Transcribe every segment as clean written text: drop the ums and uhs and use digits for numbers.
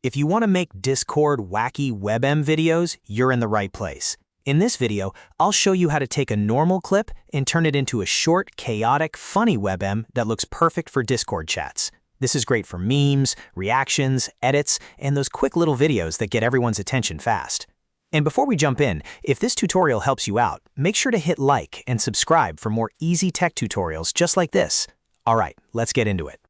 If you want to make Discord Wacky WebM videos, you're in the right place. In this video, I'll show you how to take a normal clip and turn it into a short, chaotic, funny WebM that looks perfect for Discord chats. This is great for memes, reactions, edits, and those quick little videos that get everyone's attention fast. And before we jump in, if this tutorial helps you out, make sure to hit like and subscribe for more easy tech tutorials just like this. All right, let's get into it.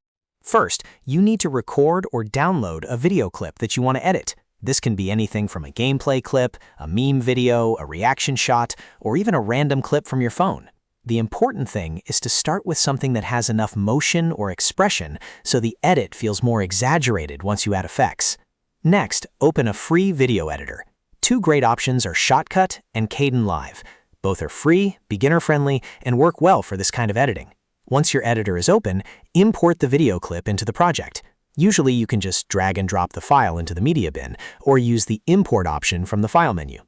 First, you need to record or download a video clip that you want to edit. This can be anything from a gameplay clip, a meme video, a reaction shot, or even a random clip from your phone. The important thing is to start with something that has enough motion or expression so the edit feels more exaggerated once you add effects. Next, open a free video editor. Two great options are Shotcut and Kdenlive. Both are free, beginner-friendly, and work well for this kind of editing. Once your editor is open, import the video clip into the project. Usually you can just drag and drop the file into the media bin, or use the import option from the file menu.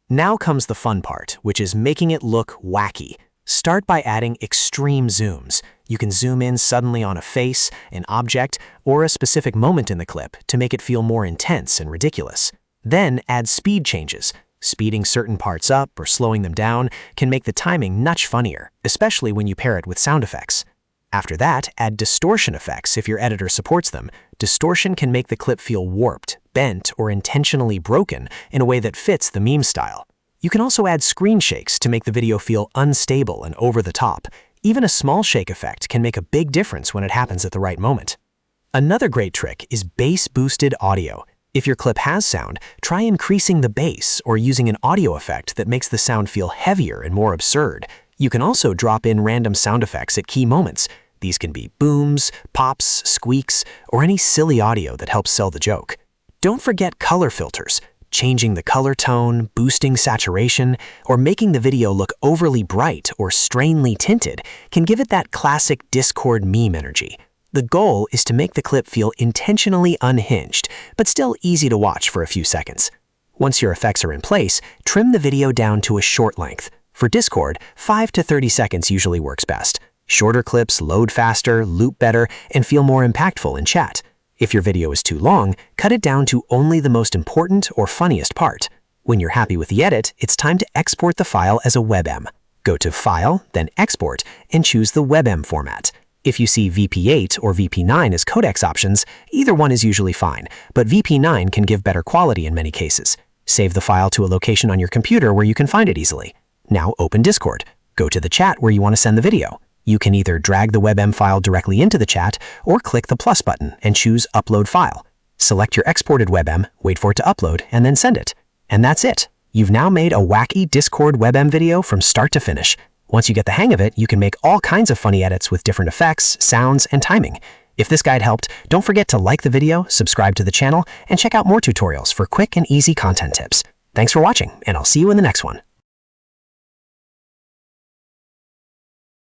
Now comes the fun part, which is making it look wacky. Start by adding extreme zooms. You can zoom in suddenly on a face, an object, or a specific moment in the clip to make it feel more intense and ridiculous. Then add speed changes. Speeding certain parts up or slowing them down can make the timing much funnier, especially when you pair it with sound effects. After that, add distortion effects if your editor supports them. Distortion can make the clip feel warped, bent, or intentionally broken in a way that fits the meme style. You can also add screen shakes to make the video feel unstable and over the top. Even a small shake effect can make a big difference when it happens at the right moment. Another great trick is bass-boosted audio. If your clip has sound, try increasing the bass or using an audio effect that makes the sound feel heavier and more absurd. You can also drop in random sound effects at key moments. These can be booms, pops, squeaks, or any silly audio that helps sell the joke. Don't forget color filters. Changing the color tone, boosting saturation, or making the video look overly bright or strangely tinted can give it that classic Discord meme energy. The goal is to make the clip feel intentionally unhinged, but still easy to watch for a few seconds. Once your effects are in place, trim the video down to a short length. For Discord, 5 to 30 seconds usually works best. Shorter clips load faster, loop better, and feel more impactful in chat. If your video is too long, cut it down to only the most important or funniest part. When you're happy with the edit, it's time to export the file as a WebM. Go to File, then Export, and choose the WebM format. If you see VP8 or VP9 as codecs options, either one is usually fine, but VP9 can give better quality in many cases. Save the file to a location on your computer where you can find it easily. Now open Discord. Go to the chat where you want to send the video. You can either drag the WebM file directly into the chat or click the plus button and choose Upload File. Select your exported WebM, wait for it to upload, and then send it. And that's it. You've now made a wacky Discord WebM video from start to finish. Once you get the hang of it, you can make all kinds of funny edits with different effects, sounds, and timing. If this guide helped, don't forget to like the video, subscribe to the channel, and check out more tutorials for quick and easy content tips. Thanks for watching, and I'll see you in the next one.